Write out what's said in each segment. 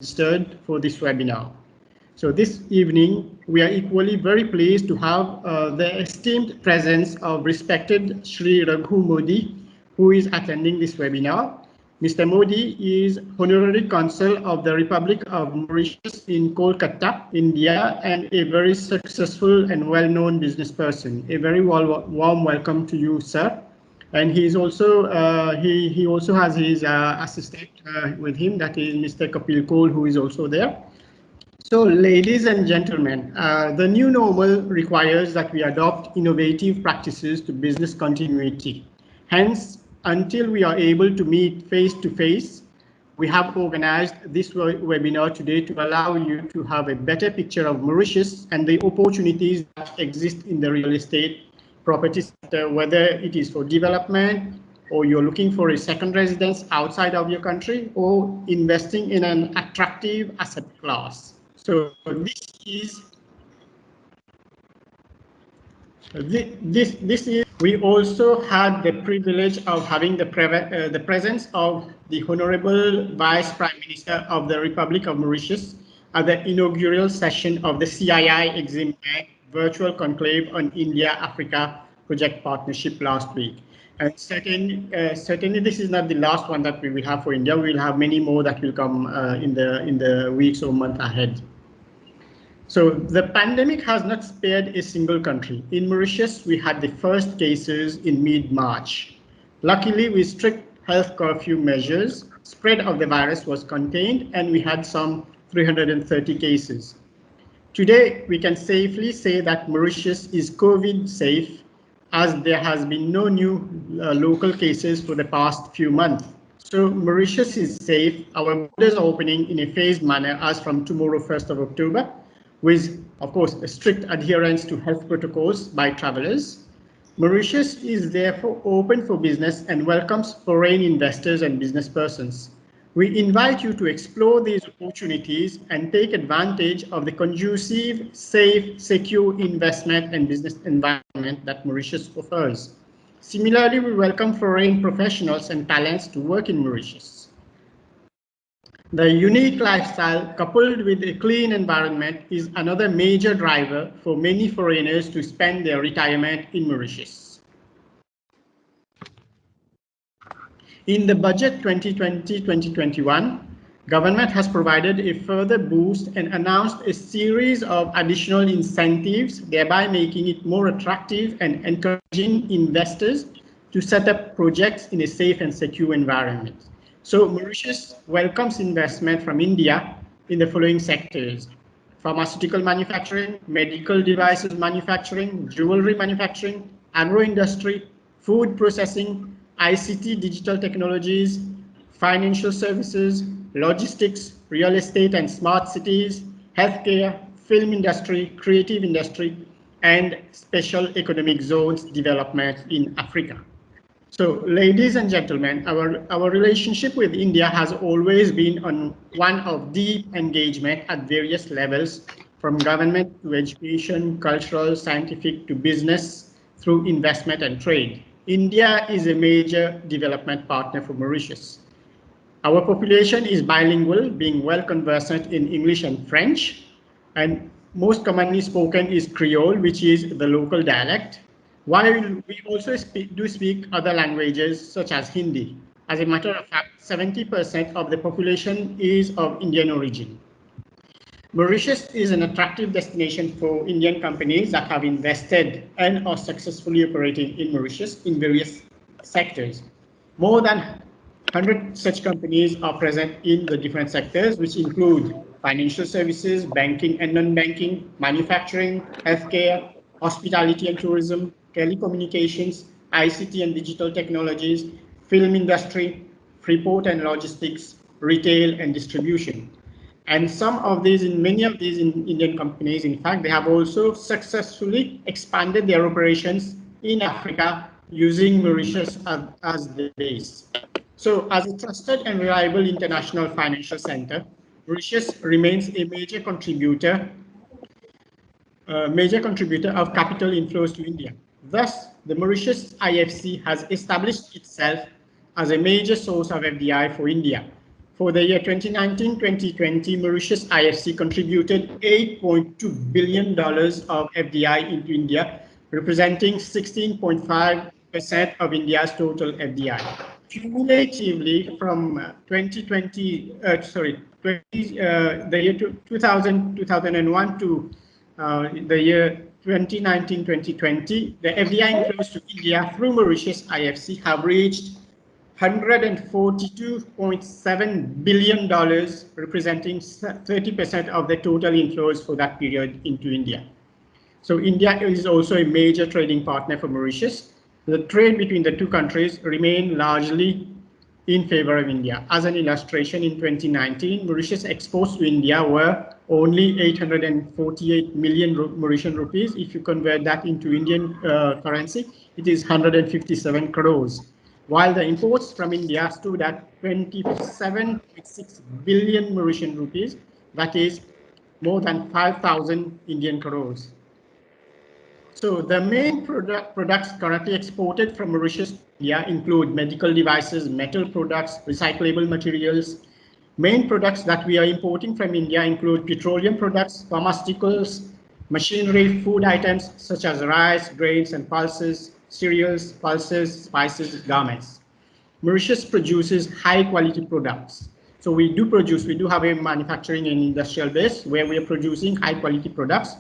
registered for this webinar. So this evening, we are equally very pleased to have the esteemed presence of respected Shri Raghu Modi, who is attending this webinar. Mr. Modi is Honorary Consul of the Republic of Mauritius in Kolkata, India, and a very successful and well-known business person. A very warm welcome to you, sir. And he is also he also has his assistant with him, that is Mr. Kapil Cole, who is also there. So, ladies and gentlemen, the new normal requires that we adopt innovative practices to business continuity. Hence, until we are able to meet face-to-face, we have organized this webinar today to allow you to have a better picture of Mauritius and the opportunities that exist in the real estate property sector, whether it is for development, or you're looking for a second residence outside of your country, or investing in an attractive asset class. So this is, we also had the privilege of having the presence of the Honorable Vice Prime Minister of the Republic of Mauritius at the inaugural session of the CII Exim Bank Virtual Conclave on India-Africa Project Partnership last week. And certainly this is not the last one that we will have for India. We will have many more that will come in the weeks or months ahead. So the pandemic has not spared a single country. In Mauritius, we had the first cases in mid-March. Luckily, with strict health curfew measures, spread of the virus was contained, and we had some 330 cases. Today, we can safely say that Mauritius is COVID safe, as there has been no new local cases for the past few months. So Mauritius is safe. Our borders are opening in a phased manner as from tomorrow, 1st of October, with, of course, a strict adherence to health protocols by travelers. Mauritius is therefore open for business and welcomes foreign investors and business persons. We invite you to explore these opportunities and take advantage of the conducive, safe, secure investment and business environment that Mauritius offers. Similarly, we welcome foreign professionals and talents to work in Mauritius. The unique lifestyle coupled with a clean environment is another major driver for many foreigners to spend their retirement in Mauritius. In the budget 2020-2021, government has provided a further boost and announced a series of additional incentives, thereby making it more attractive and encouraging investors to set up projects in a safe and secure environment. So Mauritius welcomes investment from India in the following sectors: pharmaceutical manufacturing, medical devices manufacturing, jewelry manufacturing, agro-industry, food processing, ICT digital technologies, financial services, logistics, real estate and smart cities, healthcare, film industry, creative industry, and special economic zones development in Africa. So, ladies and gentlemen, our relationship with India has always been on one of deep engagement at various levels, from government to education, cultural, scientific to business, through investment and trade. India is a major development partner for Mauritius. Our population is bilingual, being well conversant in English and French, and most commonly spoken is Creole, which is the local dialect, while we also do speak other languages such as Hindi. As a matter of fact, 70% of the population is of Indian origin. Mauritius is an attractive destination for Indian companies that have invested and are successfully operating in Mauritius in various sectors. More than 100 such companies are present in the different sectors, which include financial services, banking and non-banking, manufacturing, healthcare, hospitality and tourism, telecommunications, ICT and digital technologies, film industry, freeport and logistics, retail and distribution. And some of these, many of these Indian companies, in fact, they have also successfully expanded their operations in Africa using Mauritius as the base. So as a trusted and reliable international financial center, Mauritius remains a major contributor of capital inflows to India. Thus, the Mauritius IFC has established itself as a major source of FDI for India. For the year 2019-2020, Mauritius IFC contributed $8.2 billion of FDI into India, representing 16.5% of India's total FDI. Cumulatively, from the year 2001 to the year 2019-2020, the FDI inflows to India through Mauritius IFC have reached $142.7 billion, representing 30% of the total inflows for that period into India. So India is also a major trading partner for Mauritius. The trade between the two countries remained largely in favor of India. As an illustration, in 2019, Mauritius exports to India were only 848 million Mauritian rupees. If you convert that into Indian currency, it is 157 crores. While the imports from India stood at 27.6 billion Mauritian rupees, that is more than 5,000 Indian crores. So the main products currently exported from Mauritius to India include medical devices, metal products, recyclable materials. Main products that we are importing from India include petroleum products, pharmaceuticals, machinery, food items such as rice, grains and pulses, cereals, pulses, spices, garments. Mauritius produces high quality products. So we do have a manufacturing and industrial base where we are producing high quality products,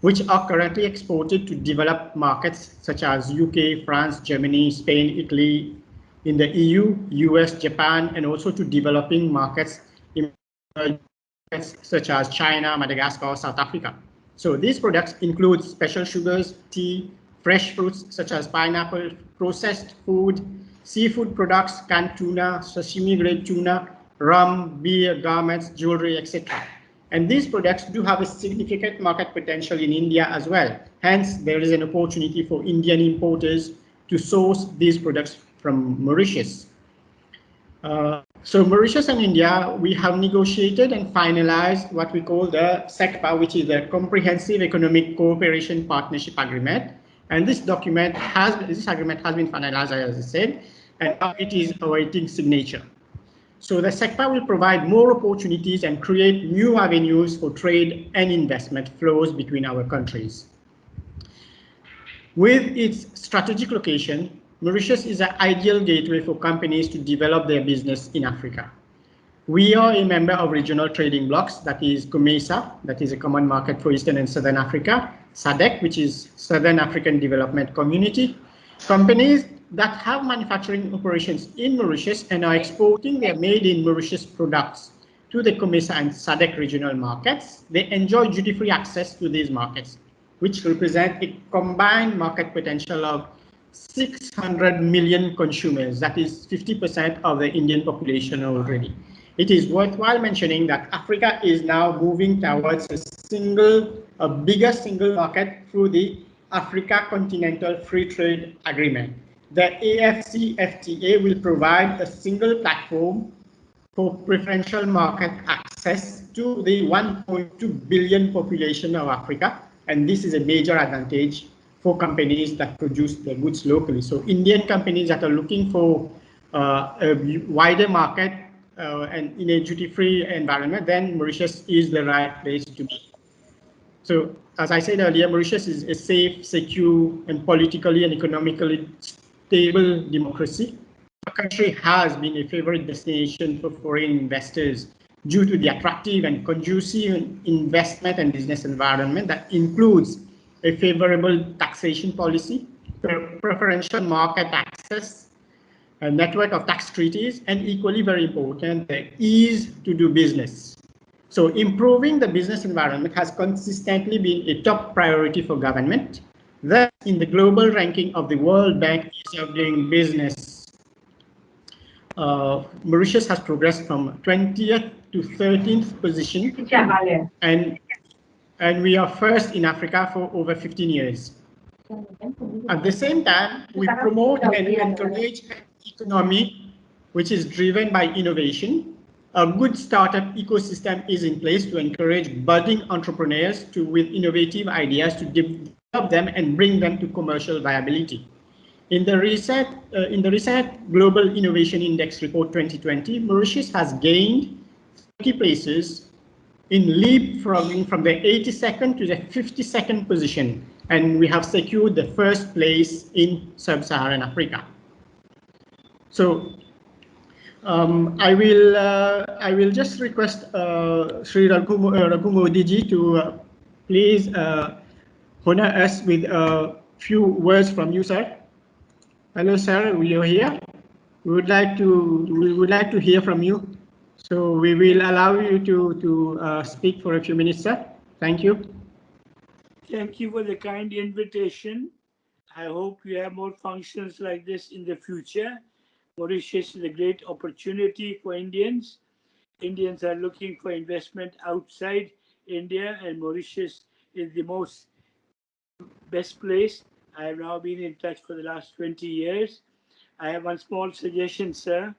which are currently exported to developed markets such as UK, France, Germany, Spain, Italy, in the EU, US, Japan, and also to developing markets in such as China, Madagascar, South Africa. So these products include special sugars, tea, fresh fruits such as pineapple, processed food, seafood products, canned tuna, sashimi grade tuna, rum, beer, garments, jewelry, etc. And these products do have a significant market potential in India as well. Hence, there is an opportunity for Indian importers to source these products from Mauritius. So Mauritius and India, we have negotiated and finalized what we call the SECPA, which is the Comprehensive Economic Cooperation Partnership Agreement. And this agreement has been finalized, as I said, and now it is awaiting signature. So the SECPA will provide more opportunities and create new avenues for trade and investment flows between our countries. With its strategic location, Mauritius is an ideal gateway for companies to develop their business in Africa. We are a member of regional trading blocs, that is COMESA, that is a common market for Eastern and Southern Africa, SADC, which is Southern African Development Community. Companies that have manufacturing operations in Mauritius and are exporting their made in Mauritius products to the COMESA and SADC regional markets, they enjoy duty-free access to these markets, which represent a combined market potential of 600 million consumers, that is 50% of the Indian population already. It is worthwhile mentioning that Africa is now moving towards a bigger single market through the Africa Continental Free Trade Agreement. The AFCFTA will provide a single platform for preferential market access to the 1.2 billion population of Africa, and this is a major advantage for companies that produce their goods locally. So Indian companies that are looking for a wider market and in a duty-free environment, then Mauritius is the right place to be. So as I said earlier, Mauritius is a safe, secure, and politically and economically stable democracy. The country has been a favorite destination for foreign investors due to the attractive and conducive investment and business environment that includes a favorable taxation policy, preferential market access, a network of tax treaties, and equally very important, the ease to do business. So improving the business environment has consistently been a top priority for government. Thus, in the global ranking of the World Bank Ease of Doing Business, Mauritius has progressed from 20th to 13th position, and we are first in Africa for over 15 years. At the same time, we promote and encourage an economy which is driven by innovation. A good startup ecosystem is in place to encourage budding entrepreneurs with innovative ideas to develop them and bring them to commercial viability. In the Reset Global Innovation Index Report 2020, Mauritius has gained 30 places in leapfrogging from the 82nd to the 52nd position, and we have secured the first place in Sub-Saharan Africa. So I will just request Sri Raghu to please honor us with a few words from you, sir. Hello, sir. You're here. We would like to hear from you. So we will allow you to speak for a few minutes, sir. Thank you. Thank you for the kind invitation. I hope you have more functions like this in the future. Mauritius is a great opportunity for Indians. Indians are looking for investment outside India, and Mauritius is the best place. I have now been in touch for the last 20 years. I have one small suggestion, sir.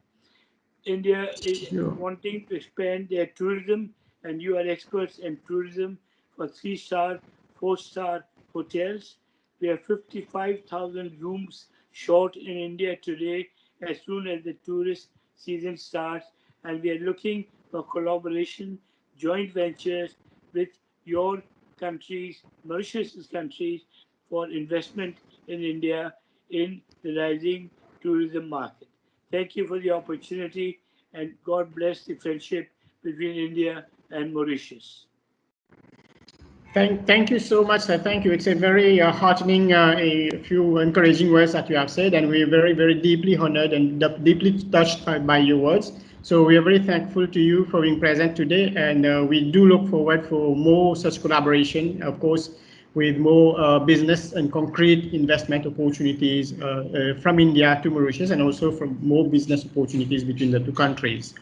India is wanting to expand their tourism, and you are experts in tourism for 3-star, 4-star hotels. We have 55,000 rooms short in India today as soon as the tourist season starts, and we are looking for collaboration, joint ventures with your countries, Mauritius countries, for investment in India in the rising tourism market. Thank you for the opportunity, and God bless the friendship between India and Mauritius. Thank you so much, sir. Thank you. It's a very heartening, a few encouraging words that you have said, and we are very, very deeply honored and deeply touched by your words. So we are very thankful to you for being present today, and we do look forward for more such collaboration, of course, with more business and concrete investment opportunities from India to Mauritius, and also from more business opportunities between the two countries.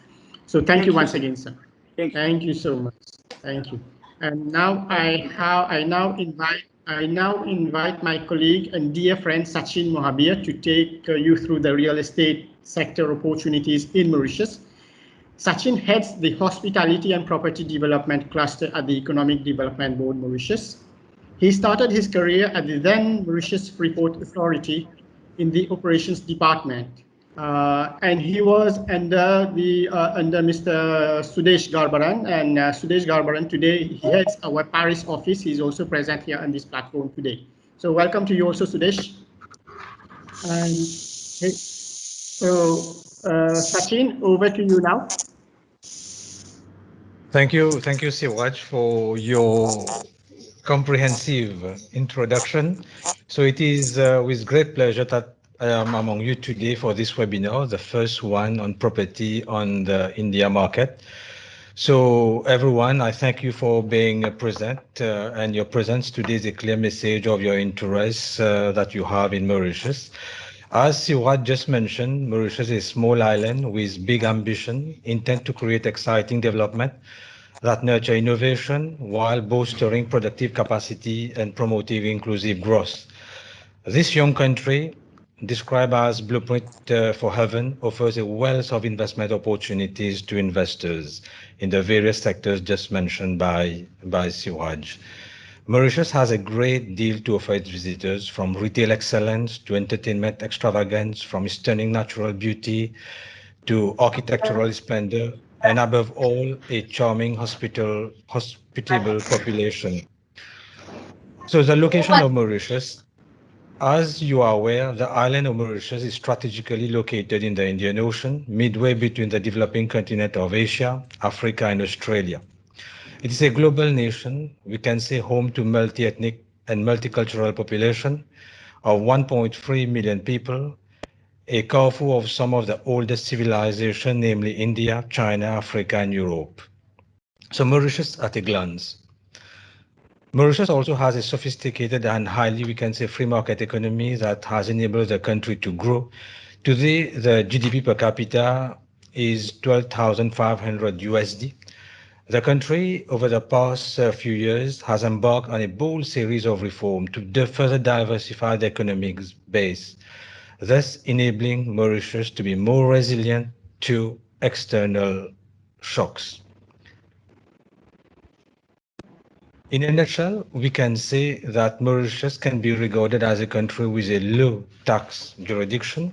So thank you once again, sir. Thank you so much. Thank you. And now I now invite my colleague and dear friend Sachin Mohabeer to take you through the real estate sector opportunities in Mauritius. Sachin heads the Hospitality and Property Development Cluster at the Economic Development Board, Mauritius. He started his career at the then Mauritius Freeport Authority in the Operations Department. And he was under Mr. Sudesh Garbaran, and Sudesh Garbaran today he heads our Paris office. He's also present here on this platform today. So welcome to you also, Sudesh. And so Sachin, over to you now. Thank you, Seewraj, for your comprehensive introduction. So it is with great pleasure that I am among you today for this webinar, the first one on property on the India market. So everyone, I thank you for being present, and your presence today is a clear message of your interest that you have in Mauritius. As Seewraj just mentioned, Mauritius is a small island with big ambition, intent to create exciting development that nurture innovation while bolstering productive capacity and promoting inclusive growth. This young country, described as Blueprint for Heaven, offers a wealth of investment opportunities to investors in the various sectors just mentioned by Seewraj. Mauritius has a great deal to offer its visitors, from retail excellence to entertainment extravagance, from stunning natural beauty to architectural splendor, and above all, a charming, hospitable population. So the location of Mauritius, as you are aware, the island of Mauritius is strategically located in the Indian Ocean, midway between the developing continent of Asia, Africa, and Australia. It is a global nation, we can say home to multi-ethnic and multicultural population of 1.3 million people, a carrefour of some of the oldest civilizations, namely India, China, Africa, and Europe. So Mauritius at a glance. Mauritius also has a sophisticated and highly, we can say, free market economy that has enabled the country to grow. Today, the GDP per capita is 12,500 USD. The country, over the past few years, has embarked on a bold series of reforms to further diversify the economic base, thus enabling Mauritius to be more resilient to external shocks. In a nutshell, we can say that Mauritius can be regarded as a country with a low tax jurisdiction,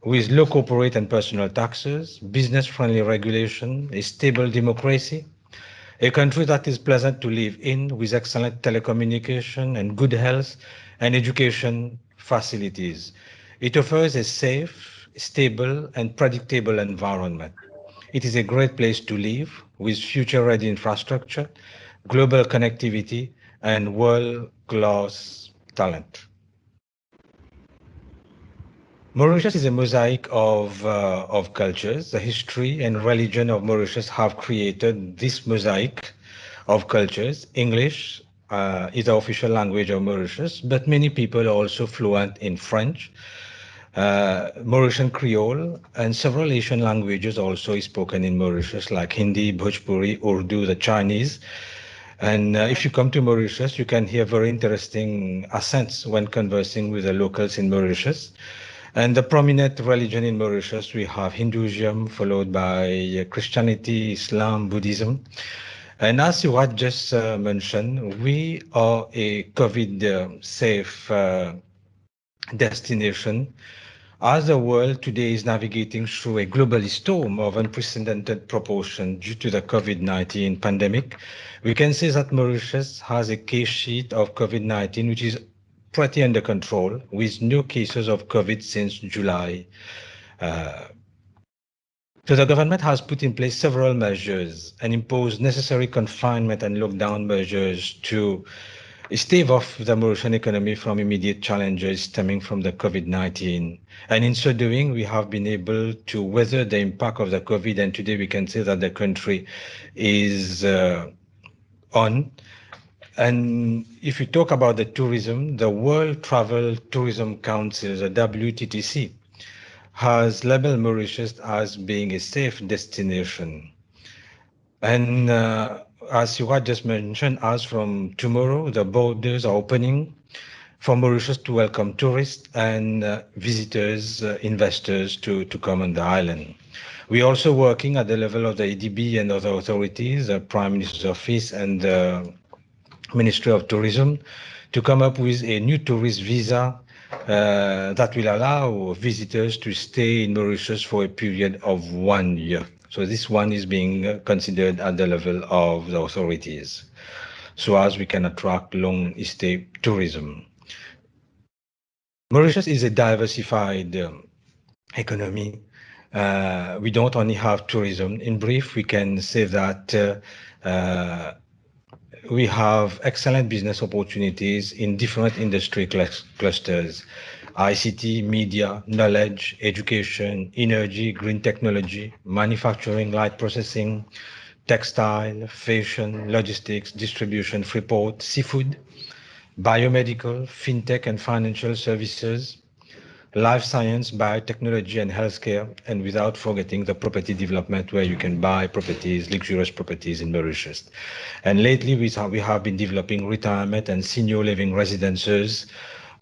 with low corporate and personal taxes, business-friendly regulation, a stable democracy, a country that is pleasant to live in with excellent telecommunication and good health and education facilities. It offers a safe, stable, and predictable environment. It is a great place to live with future-ready infrastructure, global connectivity, and world-class talent. Mauritius is a mosaic of cultures. The history and religion of Mauritius have created this mosaic of cultures. English is the official language of Mauritius, but many people are also fluent in French, Mauritian Creole, and several Asian languages also is spoken in Mauritius, like Hindi, Bhojpuri, Urdu, the Chinese. And if you come to Mauritius, you can hear very interesting accents when conversing with the locals in Mauritius. And the prominent religion in Mauritius, we have Hinduism, followed by Christianity, Islam, Buddhism. And as you had just mentioned, we are a COVID-safe destination. As the world today is navigating through a global storm of unprecedented proportion due to the COVID-19 pandemic, we can say that Mauritius has a case sheet of COVID-19 which is pretty under control, with no cases of COVID since July. So the government has put in place several measures and imposed necessary confinement and lockdown measures to stave off the Mauritian economy from immediate challenges stemming from the COVID-19. And in so doing, we have been able to weather the impact of the COVID. And today we can say that the country is on. And if you talk about the tourism, the World Travel Tourism Council, the WTTC, has labeled Mauritius as being a safe destination. And as you had just mentioned, as from tomorrow, the borders are opening for Mauritius to welcome tourists and visitors, investors to come on the island. We're also working at the level of the EDB and other authorities, the Prime Minister's Office and the Ministry of Tourism, to come up with a new tourist visa that will allow visitors to stay in Mauritius for a period of 1 year. So this one is being considered at the level of the authorities, so as we can attract long stay tourism. Mauritius is a diversified economy. We don't only have tourism. In brief, we can say that we have excellent business opportunities in different industry clusters: ICT, media, knowledge, education, energy, green technology, manufacturing, light processing, textile, fashion, logistics, distribution, freeport, seafood, biomedical, fintech and financial services, life science, biotechnology and healthcare, and without forgetting the property development, where you can buy properties, luxurious properties in Mauritius. And lately we have been developing retirement and senior living residences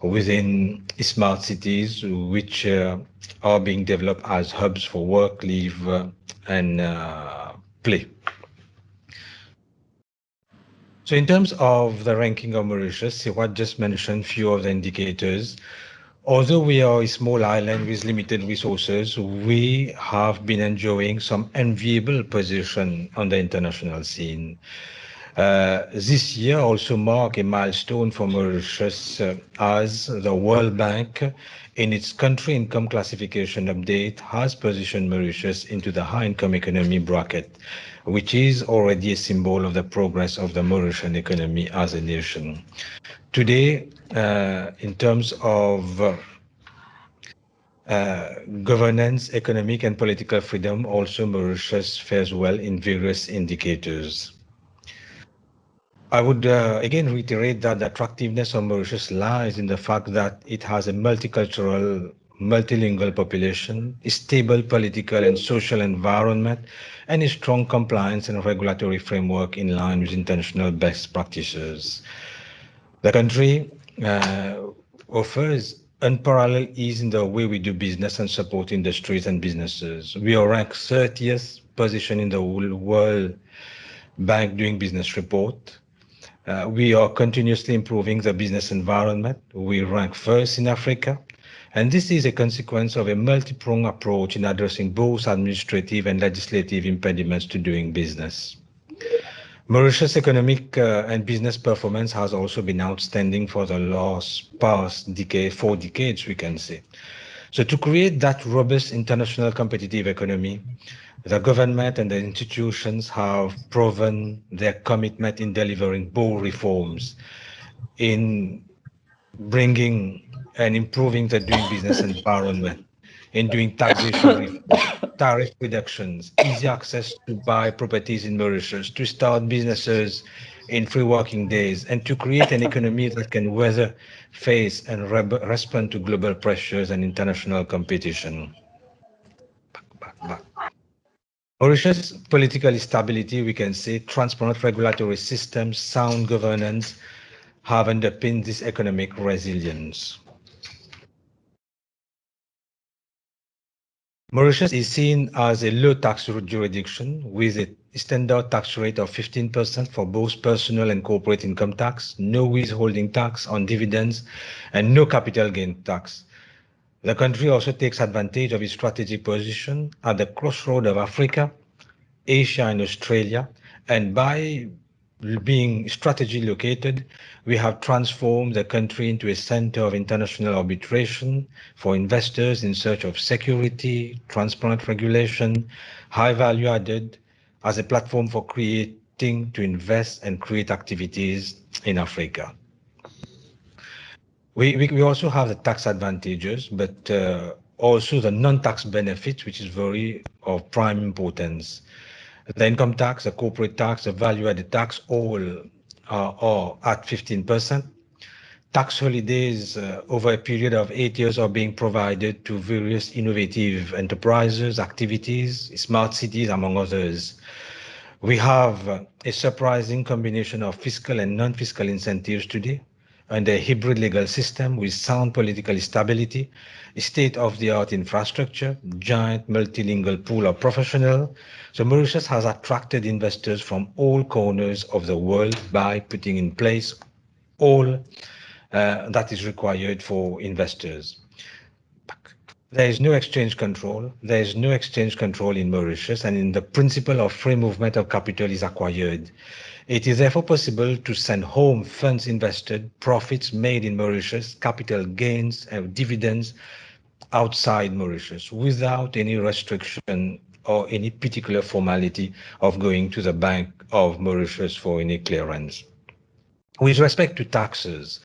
within smart cities, which are being developed as hubs for work, live, and play. So in terms of the ranking of Mauritius, Seewraj just mentioned few of the indicators. Although we are a small island with limited resources, we have been enjoying some enviable position on the international scene. This year also marked a milestone for Mauritius as the World Bank, in its country income classification update, has positioned Mauritius into the high income economy bracket, which is already a symbol of the progress of the Mauritian economy as a nation. Today, in terms of governance, economic and political freedom, also Mauritius fares well in various indicators. I would again reiterate that the attractiveness of Mauritius lies in the fact that it has a multicultural, multilingual population, a stable political and social environment, and a strong compliance and regulatory framework in line with international best practices. The country offers unparalleled ease in the way we do business and support industries and businesses. We are ranked 30th position in the World Bank Doing Business report. We are continuously improving the business environment. We rank first in Africa. And this is a consequence of a multi-pronged approach in addressing both administrative and legislative impediments to doing business. Mauritius' economic and business performance has also been outstanding for the past decade, 4 decades, we can say. So to create that robust international competitive economy, the government and the institutions have proven their commitment in delivering bold reforms, in bringing and improving the doing business environment, in doing taxation reform, tariff reductions, easy access to buy properties in Mauritius, to start businesses in 3 working days, and to create an economy that can weather, face, and respond to global pressures and international competition. Mauritius political stability, we can say, transparent regulatory systems, sound governance have underpinned this economic resilience. Mauritius is seen as a low tax jurisdiction with a standard tax rate of 15% for both personal and corporate income tax, no withholding tax on dividends, and no capital gain tax. The country also takes advantage of its strategic position at the crossroad of Africa, Asia, and Australia, and by being strategically located, we have transformed the country into a center of international arbitration for investors in search of security, transparent regulation, high value added, as a platform for creating to invest and create activities in Africa. We also have the tax advantages, but also the non-tax benefits, which is very of prime importance. The income tax, the corporate tax, the value-added tax, all are at 15%. Tax holidays over a period of 8 years are being provided to various innovative enterprises, activities, smart cities, among others. We have a surprising combination of fiscal and non-fiscal incentives today, and a hybrid legal system with sound political stability, state-of-the-art infrastructure, giant multilingual pool of professionals. So Mauritius has attracted investors from all corners of the world by putting in place all that is required for investors. There is no exchange control. There is no exchange control in Mauritius, and in the principle of free movement of capital is acquired. It is therefore possible to send home funds invested, profits made in Mauritius, capital gains and dividends outside Mauritius without any restriction or any particular formality of going to the Bank of Mauritius for any clearance. With respect to taxes,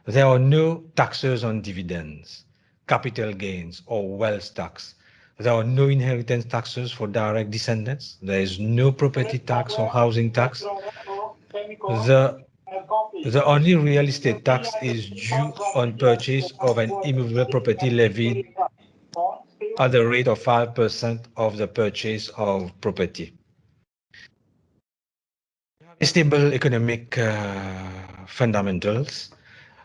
there are no taxes on dividends, capital gains, or wealth tax. There are no inheritance taxes for direct descendants. There is no property tax or housing tax. The only real estate tax is due on purchase of an immovable property levied at the rate of 5% of the purchase of property. Stable economic fundamentals.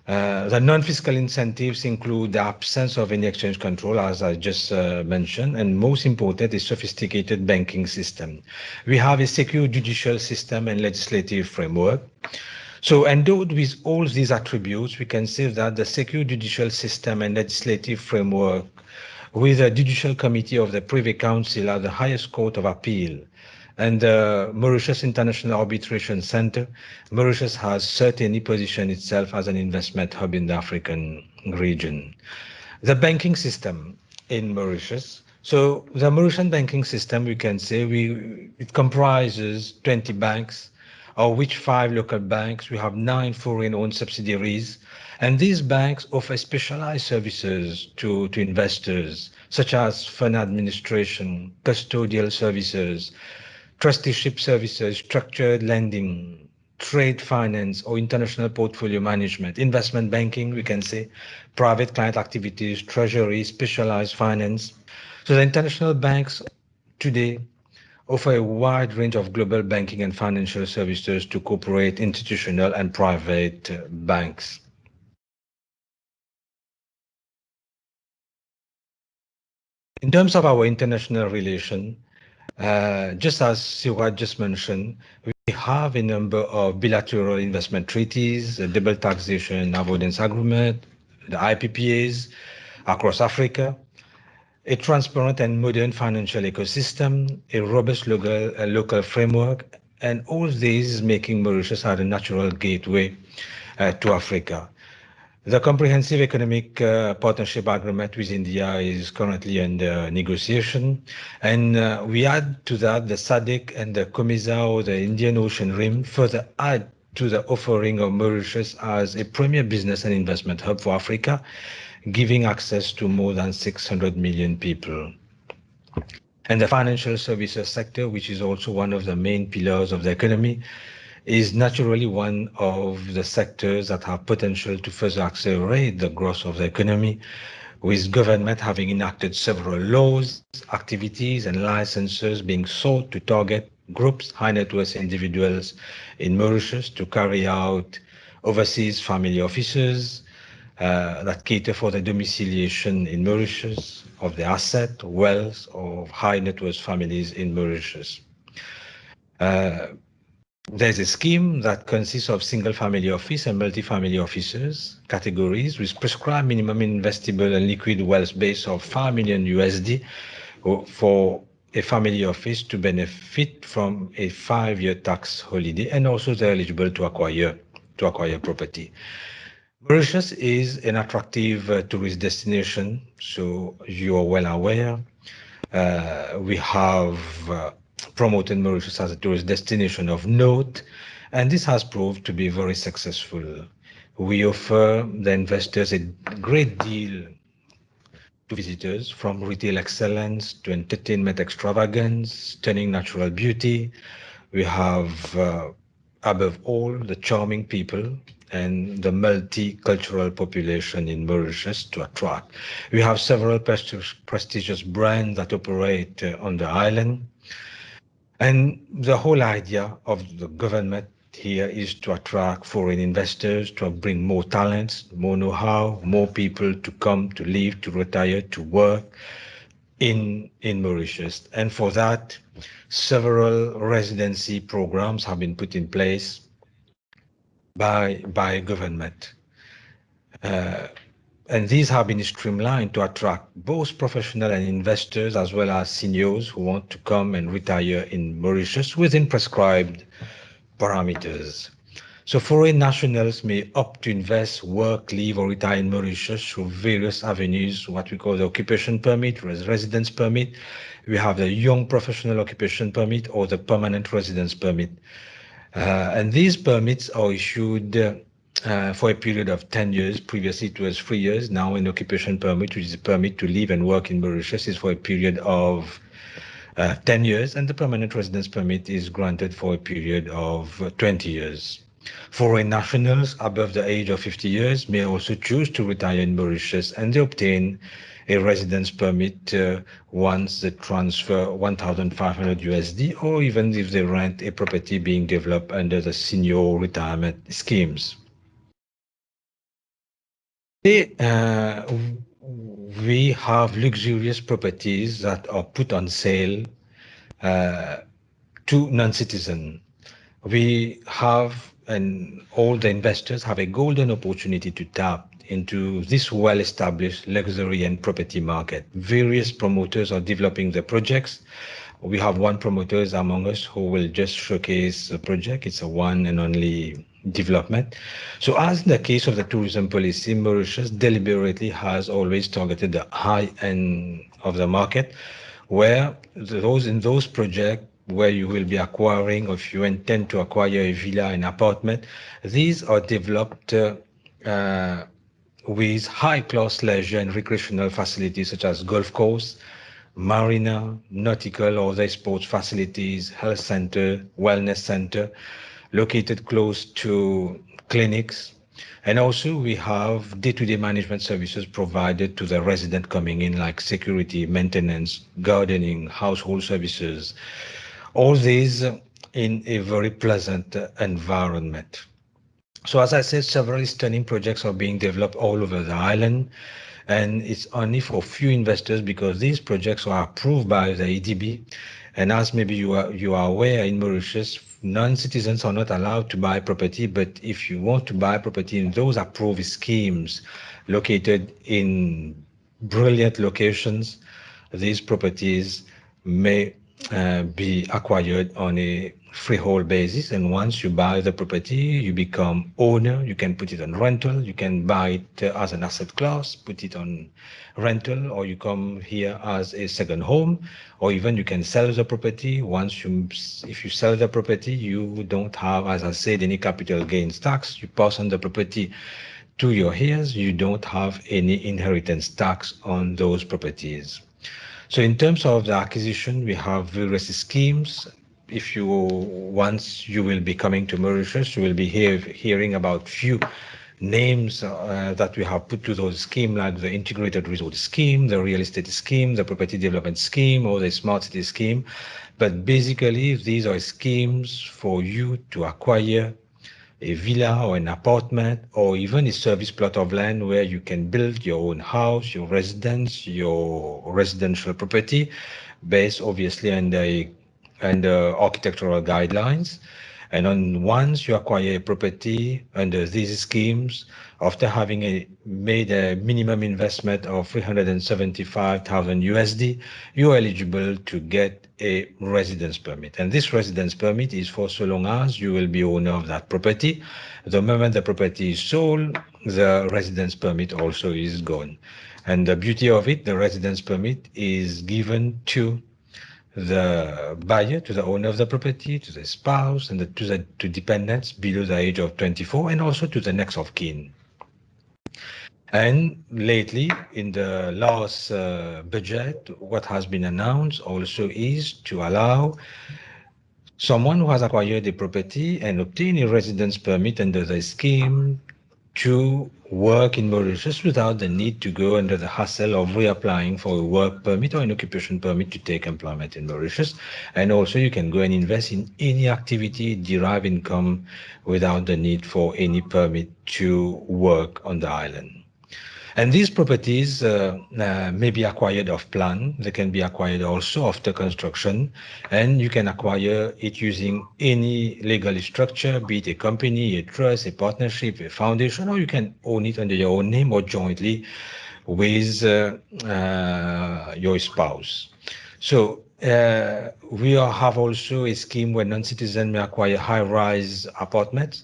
The non-fiscal incentives include the absence of any exchange control, as I just mentioned, and most important, a sophisticated banking system. We have a secure judicial system and legislative framework. So endowed with all these attributes, we can say that the secure judicial system and legislative framework, with a judicial committee of the Privy Council at the highest court of appeal, and the Mauritius International Arbitration Center, Mauritius has certainly positioned itself as an investment hub in the African region. The banking system in Mauritius. So the Mauritian banking system, we can say, it comprises 20 banks, of which 5 local banks. We have 9 foreign-owned subsidiaries, and these banks offer specialized services to investors, such as fund administration, custodial services, trusteeship services, structured lending, trade finance or international portfolio management, investment banking, we can say, private client activities, treasury, specialized finance. So the international banks today offer a wide range of global banking and financial services to corporate, institutional, and private banks. In terms of our international relation, just as Seewraj just mentioned, We have a number of bilateral investment treaties, a double taxation avoidance agreement, the IPPAs across Africa, a transparent and modern financial ecosystem, a robust local framework, and all these making Mauritius as a natural gateway to Africa. The comprehensive economic partnership agreement with India is currently under negotiation, and we add to that the SADC and the COMESA, or the Indian Ocean Rim, further add to the offering of Mauritius as a premier business and investment hub for Africa, giving access to more than 600 million people. And the financial services sector, which is also one of the main pillars of the economy, is naturally one of the sectors that have potential to further accelerate the growth of the economy, with government having enacted several laws, activities, and licenses being sought to target groups, high net worth individuals in Mauritius to carry out overseas family offices that cater for the domiciliation in Mauritius of the asset, wealth of high net worth families in Mauritius. There's a scheme that consists of single-family office and multi-family offices categories with prescribed minimum investable and liquid wealth base of 5 million USD for a family office to benefit from a 5-year tax holiday, and also they're eligible to acquire property. Mauritius is an attractive tourist destination, so you are well aware. We have promoted Mauritius as a tourist destination of note, and this has proved to be very successful. We offer the investors a great deal to visitors, from retail excellence to entertainment extravagance, stunning natural beauty. We have, above all, the charming people and the multicultural population in Mauritius to attract. We have several prestigious brands that operate on the island. And the whole idea of the government here is to attract foreign investors, to bring more talents, more know-how, more people to come, to live, to retire, to work in Mauritius. And for that, several residency programs have been put in place by government. And these have been streamlined to attract both professional and investors, as well as seniors who want to come and retire in Mauritius within prescribed parameters. So foreign nationals may opt to invest, work, live, or retire in Mauritius through various avenues, what we call the occupation permit, residence permit. We have the young professional occupation permit or the permanent residence permit. And these permits are issued for a period of 10 years. Previously, it was 3 years. Now, an occupation permit, which is a permit to live and work in Mauritius, is for a period of 10 years, and the permanent residence permit is granted for a period of 20 years. Foreign nationals above the age of 50 years may also choose to retire in Mauritius, and they obtain a residence permit once they transfer 1,500 USD, or even if they rent a property being developed under the senior retirement schemes. We have luxurious properties that are put on sale to non-citizens. We have, and all the investors have, a golden opportunity to tap into this well-established luxury and property market. Various promoters are developing their projects. We have one promoter among us who will just showcase the project. It's a one and only development. So as in the case of the tourism policy, Mauritius deliberately has always targeted the high end of the market, where those projects where you will be acquiring, or if you intend to acquire a villa, an apartment, these are developed with high-class leisure and recreational facilities such as golf course, marina, nautical or other sports facilities, health center, wellness center, located close to clinics. And also we have day-to-day management services provided to the resident coming in, like security, maintenance, gardening, household services, all these in a very pleasant environment. So as I said, several stunning projects are being developed all over the island, and it's only for few investors because these projects are approved by the EDB. And as maybe you are aware, in Mauritius, non-citizens are not allowed to buy property, but if you want to buy property in those approved schemes located in brilliant locations, these properties may be acquired on a freehold basis. And once you buy the property, you become owner. You can put it on rental. You can buy it as an asset class, put it on rental, or you come here as a second home, or even you can sell the property. If you sell the property, you don't have, as I said, any capital gains tax. You pass on the property to your heirs. You don't have any inheritance tax on those properties. So in terms of the acquisition, we have various schemes. Once you will be coming to Mauritius, you will be hearing about few names that we have put to those schemes, like the integrated resort scheme, the real estate scheme, the property development scheme, or the smart city scheme. But basically, these are schemes for you to acquire a villa or an apartment or even a service plot of land where you can build your own house, your residence, your residential property, based obviously under architectural guidelines. And once you acquire a property under these schemes, after having made a minimum investment of 375,000 USD, you're eligible to get a residence permit. And this residence permit is for so long as you will be owner of that property. The moment the property is sold, the residence permit also is gone. And the beauty of it, the residence permit is given to the buyer, to the owner of the property, to the spouse, and to dependents below the age of 24, and also to the next of kin. And lately, in the last budget, what has been announced also is to allow someone who has acquired a property and obtained a residence permit under the scheme to work in Mauritius without the need to go under the hassle of reapplying for a work permit or an occupation permit to take employment in Mauritius. And also you can go and invest in any activity, derive income without the need for any permit to work on the island. And these properties may be acquired off plan. They can be acquired also after construction, and you can acquire it using any legal structure, be it a company, a trust, a partnership, a foundation, or you can own it under your own name or jointly with your spouse. So we have also a scheme where non-citizens may acquire high-rise apartments.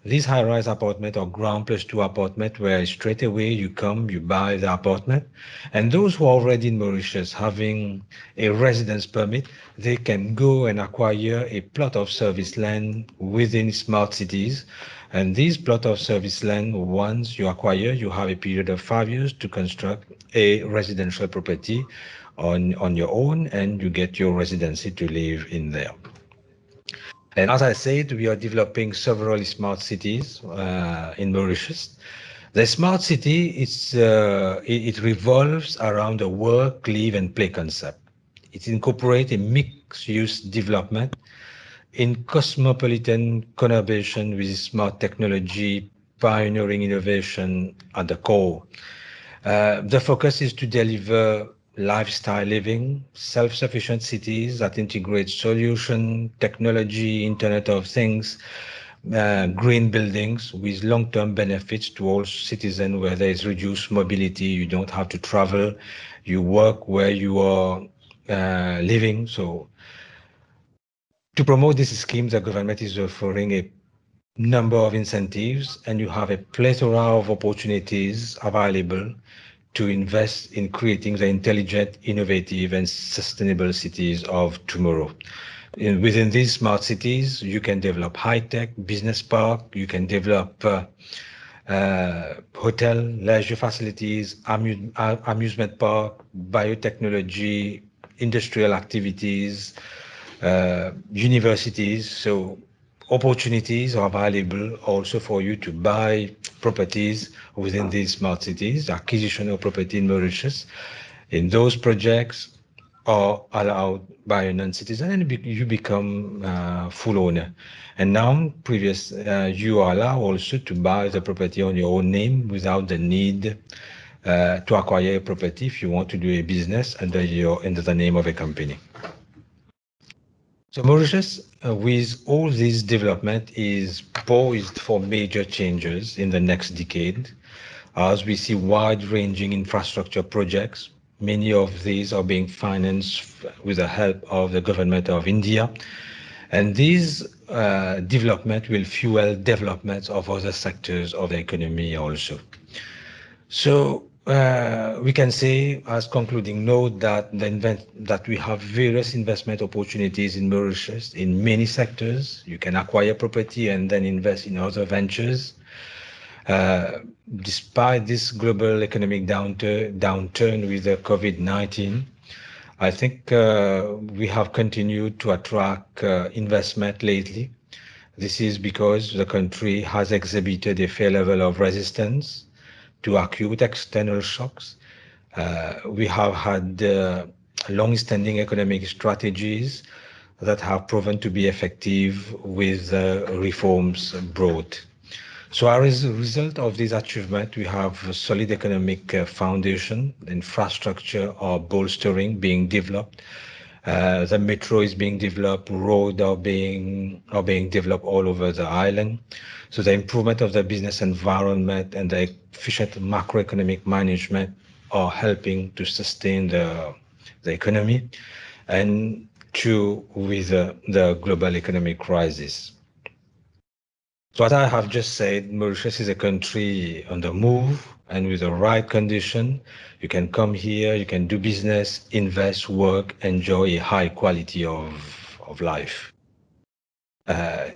These high-rise apartments are ground plus 2 apartments where straight away you buy the apartment. And those who are already in Mauritius having a residence permit, they can go and acquire a plot of service land within smart cities. And these plot of service land, once you acquire, you have a period of 5 years to construct a residential property on your own, and you get your residency to live in there. And as I said, we are developing several smart cities in Mauritius. The smart city, it revolves around a work, live, and play concept. It incorporates a mixed-use development in cosmopolitan conurbation with smart technology, pioneering innovation at the core. The focus is to deliver lifestyle living, self-sufficient cities that integrate solution, technology, Internet of Things, green buildings with long-term benefits to all citizens where there is reduced mobility. You don't have to travel. You work where you are living. So to promote this scheme, the government is offering a number of incentives, and you have a plethora of opportunities available to invest in creating the intelligent, innovative, and sustainable cities of tomorrow. Within these smart cities, you can develop high-tech business park, you can develop hotel, leisure facilities, amusement park, biotechnology, industrial activities, universities. So opportunities are available also for you to buy properties within these smart cities. Acquisition of property in Mauritius in those projects are allowed by a non-citizen, and you become full owner. And now you are allowed also to buy the property on your own name without the need to acquire a property if you want to do a business under the name of a company. So Mauritius, with all this development, is poised for major changes in the next decade, as we see wide-ranging infrastructure projects. Many of these are being financed with the help of the government of India, and these development will fuel developments of other sectors of the economy also. So we can say, as concluding note, that we have various investment opportunities in Mauritius in many sectors. You can acquire property and then invest in other ventures. Despite this global economic downturn with the COVID-19, I think we have continued to attract investment lately. This is because the country has exhibited a fair level of resistance to acute external shocks. We have had long-standing economic strategies that have proven to be effective with reforms brought. So as a result of this achievement, we have a solid economic foundation, infrastructure are bolstering, being developed. The metro is being developed, roads are being developed all over the island. So the improvement of the business environment and the efficient macroeconomic management are helping to sustain the economy and with the global economic crisis. So what I have just said, Mauritius is a country on the move, and with the right condition, you can come here, you can do business, invest, work, enjoy a high quality of life.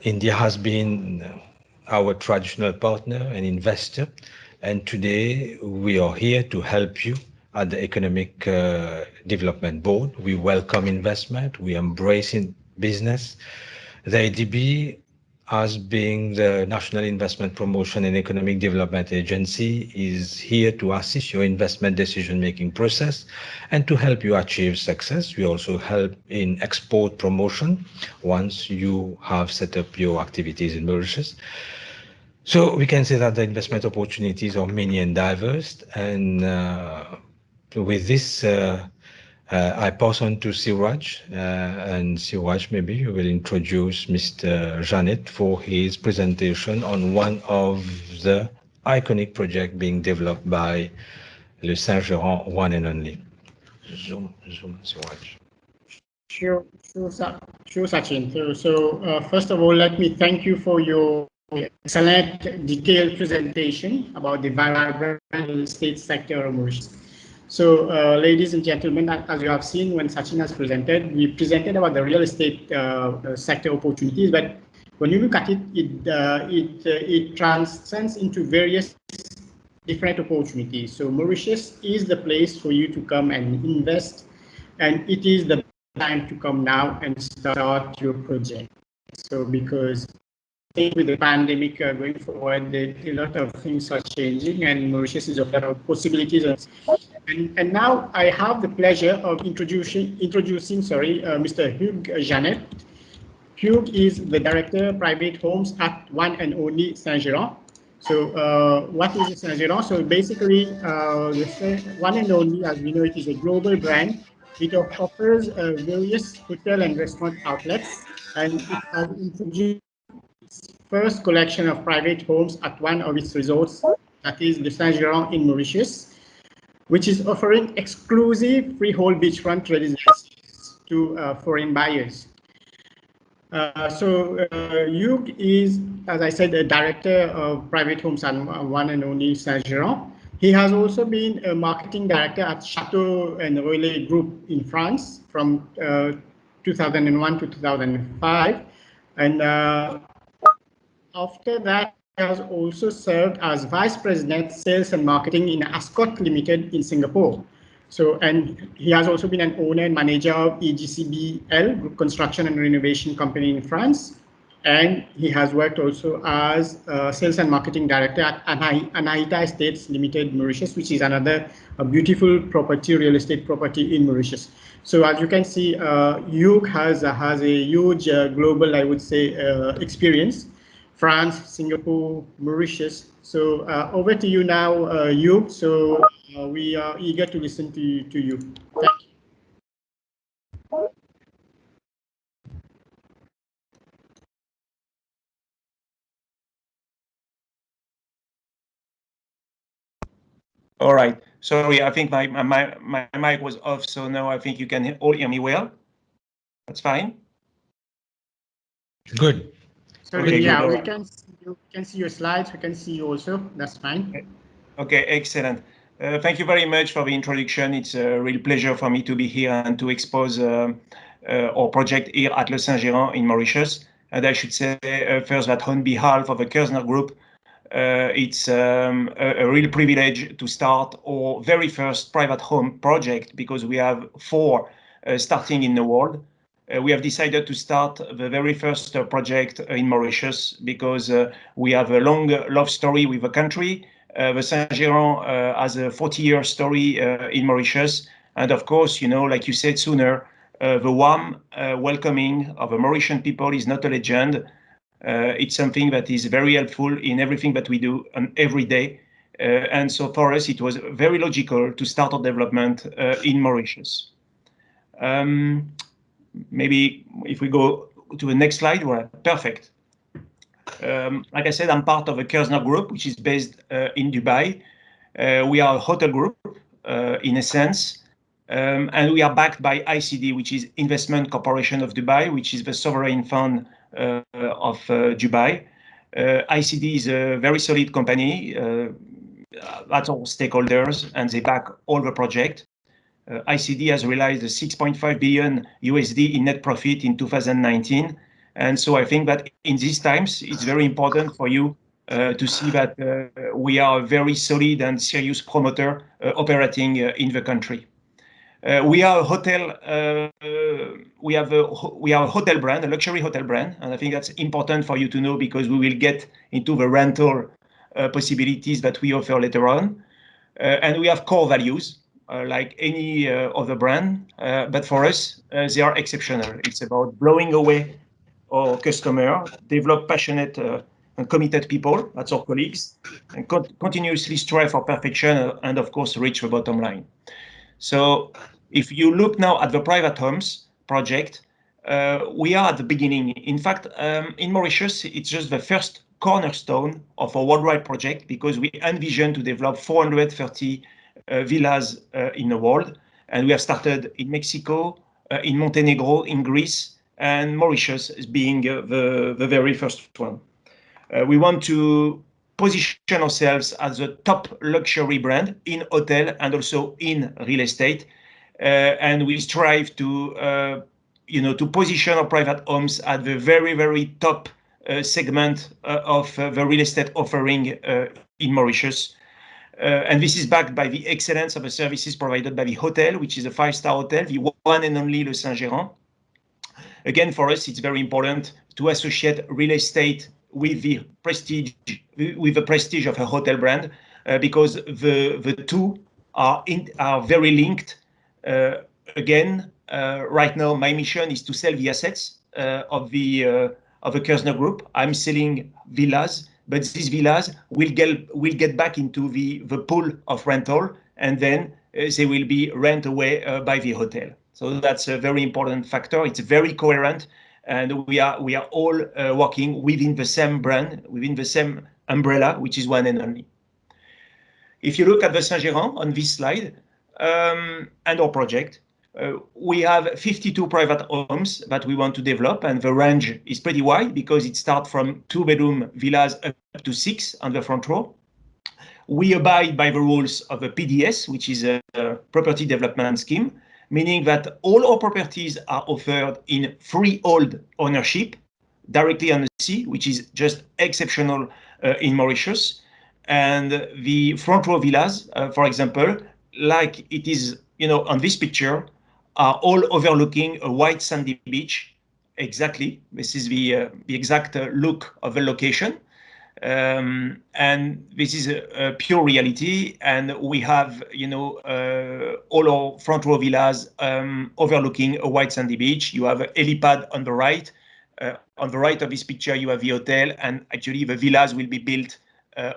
India has been our traditional partner and investor, and today we are here to help you at the Economic Development Board. We welcome investment, we embrace business. The EDB, as being the National Investment Promotion and Economic Development Agency, is here to assist your investment decision-making process and to help you achieve success. We also help in export promotion once you have set up your activities in Mauritius. So we can say that the investment opportunities are many and diverse. And with this, I pass on to Seewraj, and Seewraj, maybe you will introduce Mr. Janet for his presentation on one of the iconic projects being developed by Le Saint-Gérand, one and only. Zoom, Seewraj. Sure, Sachin. So first of all, let me thank you for your excellent detailed presentation about the vibrant real estate sector of Mauritius. So, ladies and gentlemen, as you have seen when Sachin has presented, we presented about the real estate sector opportunities, but when you look at it, it transcends into various different opportunities. So Mauritius is the place for you to come and invest, and it is the time to come now and start your project. So because with the pandemic going forward, a lot of things are changing, and Mauritius is a lot of possibilities. And now I have the pleasure of introducing Mr. Hugues Janet. Hugues is the Director of Private Homes at One and Only Saint-Gérand. So what is Saint-Gérand? So basically, One and Only, as we know, it is a global brand. It offers various hotel and restaurant outlets, and it has introduced its first collection of private homes at one of its resorts, that is the Saint-Gérand in Mauritius, which is offering exclusive freehold beachfront residencies to foreign buyers. So Hugues is, as I said, the Director of Private Homes at One and Only Saint-Gérand. He has also been a Marketing Director at Chateau and Relais Group in France from 2001 to 2005. And after that, he has also served as Vice President Sales and Marketing in Ascot Limited in Singapore. So, and he has also been an owner and manager of EGCBL, Group Construction and Renovation Company in France. And he has worked also as Sales and Marketing Director at Anahita Estates Limited, Mauritius, which is another beautiful property, real estate property in Mauritius. So as you can see, Hugues has a huge global, I would say, experience. France, Singapore, Mauritius. So over to you now, Hugues. So we are eager to listen to you. Thank you. All right. Sorry, I think my mic was off, so now I think you can all hear me well. That's fine. Good. Sorry, Okay, yeah, good. we can see your slides. We can see you also. That's fine. Okay, excellent. Thank you very much for the introduction. It's a real pleasure for me to be here and to expose our project here at Le Saint-Géran in Mauritius. And I should say first that on behalf of the Kerzner Group, it's a real privilege to start our very first private home project, because we have 4 starting in the world. We have decided to start the very first project in Mauritius because we have a long love story with the country. The Saint-Géran has a 40-year story in Mauritius. And of course, you know, like you said sooner, the warm welcoming of the Mauritian people is not a legend. It's something that is very helpful in everything that we do every day. And so for us, it was very logical to start our development in Mauritius. Maybe if we go to the next slide, we're perfect. Like I said, I'm part of a Kerzner Group, which is based in Dubai. We are a hotel group in a sense, and we are backed by ICD, which is Investment Corporation of Dubai, which is the sovereign fund of Dubai. ICD is a very solid company. That's all stakeholders, and they back all the project. ICD has realized $6.5 billion USD in net profit in 2019. And so I think that in these times, it's very important for you to see that we are a very solid and serious promoter operating in the country. We are a hotel. We are a hotel brand, a luxury hotel brand, and I think that's important for you to know, because we will get into the rental possibilities that we offer later on. And we have core values like any other brand, but for us, they are exceptional. It's about blowing away our customer, develop passionate and committed people, that's our colleagues, and continuously strive for perfection, and of course, reach the bottom line. So if you look now at the private homes project, we are at the beginning. In fact, in Mauritius, it's just the first cornerstone of a worldwide project, because we envision to develop 430 villas in the world. And we have started in Mexico, in Montenegro, in Greece, and Mauritius is being the very first one. We want to position ourselves as a top luxury brand in hotel and also in real estate. And we strive to, to position our private homes at the very, very top segment of the real estate offering in Mauritius. And this is backed by the excellence of the services provided by the hotel, which is a 5-star hotel, the one and only Le Saint-Géran. Again, for us, it's very important to associate real estate with the prestige of a hotel brand, because the two are very linked. Again, right now, my mission is to sell the assets of the Kerzner Group. I'm selling villas, but these villas will get back into the pool of rental, and then they will be rent away by the hotel. So that's a very important factor. It's very coherent, and we are all working within the same brand, within the same umbrella, which is one and only. If you look at the Saint-Géran on this slide and our project, we have 52 private homes that we want to develop, and the range is pretty wide because it starts from 2-bedroom villas up to 6 on the front row. We abide by the rules of a PDS, which is a property development scheme, meaning that all our properties are offered in freehold ownership directly on the sea, which is just exceptional in Mauritius. And the front row villas, for example, like it is, on this picture, are all overlooking a white sandy beach. Exactly, this is the exact look of the location. And this is a pure reality, and we have all our front row villas overlooking a white sandy beach. You have a helipad on the right. On the right of this picture, you have the hotel, and actually the villas will be built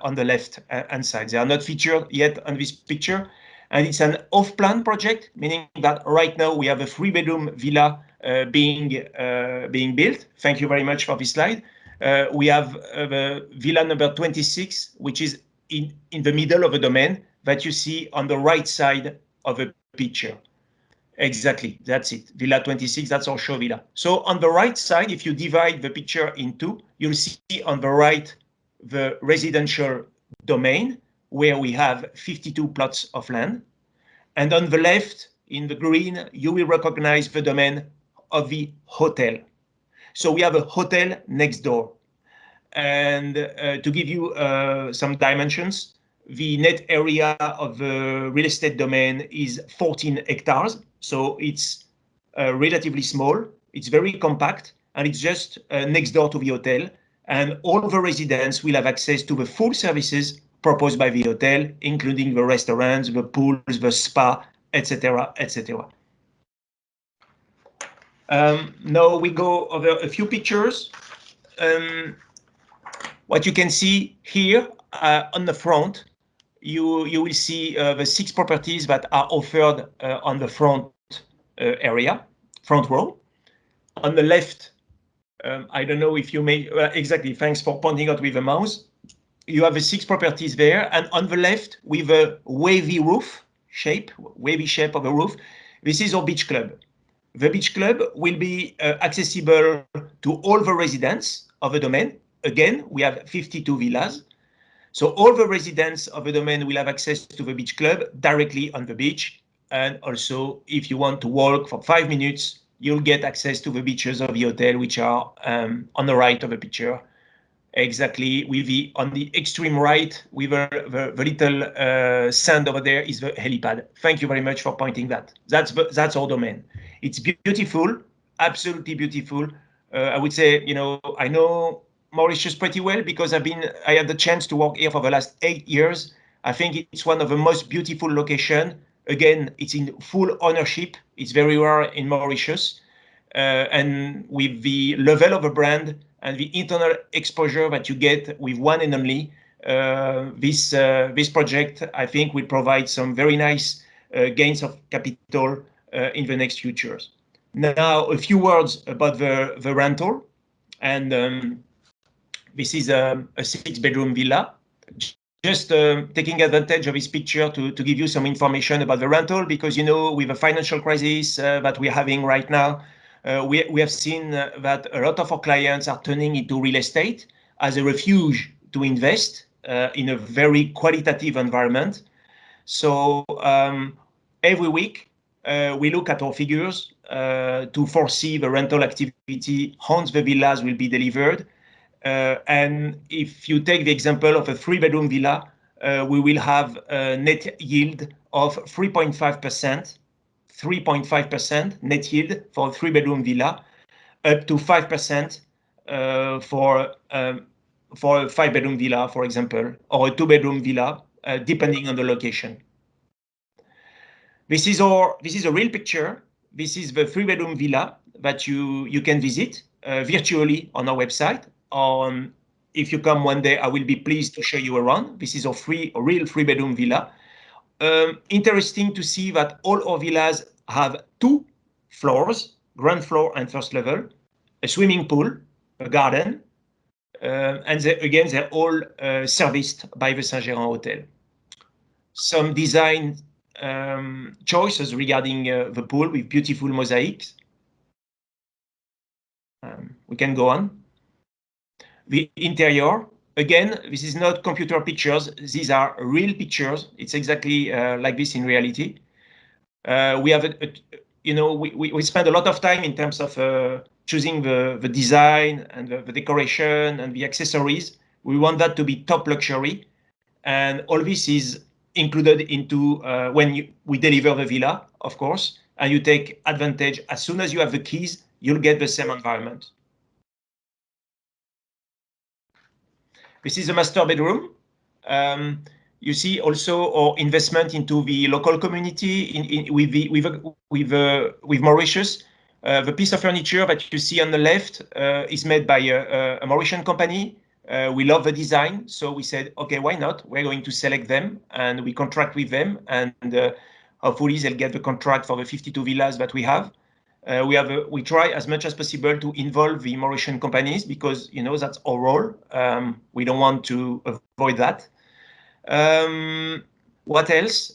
on the left hand side. They are not featured yet on this picture, and it's an off-plan project, meaning that right now we have a 3-bedroom villa being built. Thank you very much for this slide. We have villa number 26, which is in the middle of a domain that you see on the right side of the picture. Exactly, that's it. Villa 26, that's our show villa. So on the right side, if you divide the picture in two, you'll see on the right the residential domain, where we have 52 plots of land. And on the left, in the green, you will recognize the domain of the hotel. So we have a hotel next door. And to give you some dimensions, the net area of the real estate domain is 14 hectares. So it's relatively small. It's very compact, and it's just next door to the hotel. And all the residents will have access to the full services proposed by the hotel, including the restaurants, the pools, the spa, etc., etc. Now we go over a few pictures. What you can see here on the front, you will see the 6 properties that are offered on the front area, front row. On the left, I don't know if you may, exactly, thanks for pointing out with the mouse. You have the 6 properties there, and on the left, with a wavy shape of a roof, this is our beach club. The beach club will be accessible to all the residents of the domain. Again, we have 52 villas. So all the residents of the domain will have access to the beach club directly on the beach. And also, if you want to walk for 5 minutes, you'll get access to the beaches of the hotel, which are on the right of the picture. Exactly, on the extreme right, with the little sand over there is the helipad. Thank you very much for pointing that. That's our domain. It's beautiful, absolutely beautiful. I would say, I know Mauritius pretty well because I had the chance to work here for the last 8 years. I think it's one of the most beautiful locations. Again, it's in full ownership. It's very rare in Mauritius. And with the level of a brand and the internal exposure that you get with one and only, this project, I think, will provide some very nice gains of capital in the next futures. Now, a few words about the rental. And this is a 6-bedroom villa. Just taking advantage of this picture to give you some information about the rental, because, with the financial crisis that we're having right now, we have seen that a lot of our clients are turning into real estate as a refuge to invest in a very qualitative environment. So every week, we look at our figures to foresee the rental activity once the villas will be delivered. And if you take the example of a 3-bedroom villa, we will have a net yield of 3.5%. 3.5% net yield for a 3-bedroom villa, up to 5% for a 5-bedroom villa, for example, or a 2-bedroom villa, depending on the location. This is a real picture. This is the 3-bedroom villa that you can visit virtually on our website. If you come one day, I will be pleased to show you around. This is a real 3-bedroom villa. Interesting to see that all our villas have 2 floors, ground floor and first level, a swimming pool, a garden, and they're all serviced by the Saint-Géran Hotel. Some design choices regarding the pool with beautiful mosaics. We can go on. The interior. Again, this is not computer pictures. These are real pictures. It's exactly like this in reality. We have, we spend a lot of time in terms of choosing the design and the decoration and the accessories. We want that to be top luxury, and all this is included into when we deliver the villa, of course, and you take advantage. As soon as you have the keys, you'll get the same environment. This is a master bedroom. You see also our investment into the local community with Mauritius. The piece of furniture that you see on the left is made by a Mauritian company. We love the design, so we said, okay, why not? We're going to select them, and we contract with them, and hopefully they'll get the contract for the 52 villas that we have. We try as much as possible to involve the Mauritian companies because, that's our role. We don't want to avoid that. What else?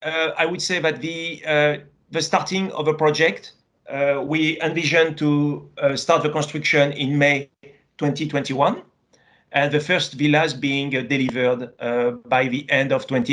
I would say that the starting of a project, we envision to start the construction in May 2021, and the first villas being delivered by the end of 2021.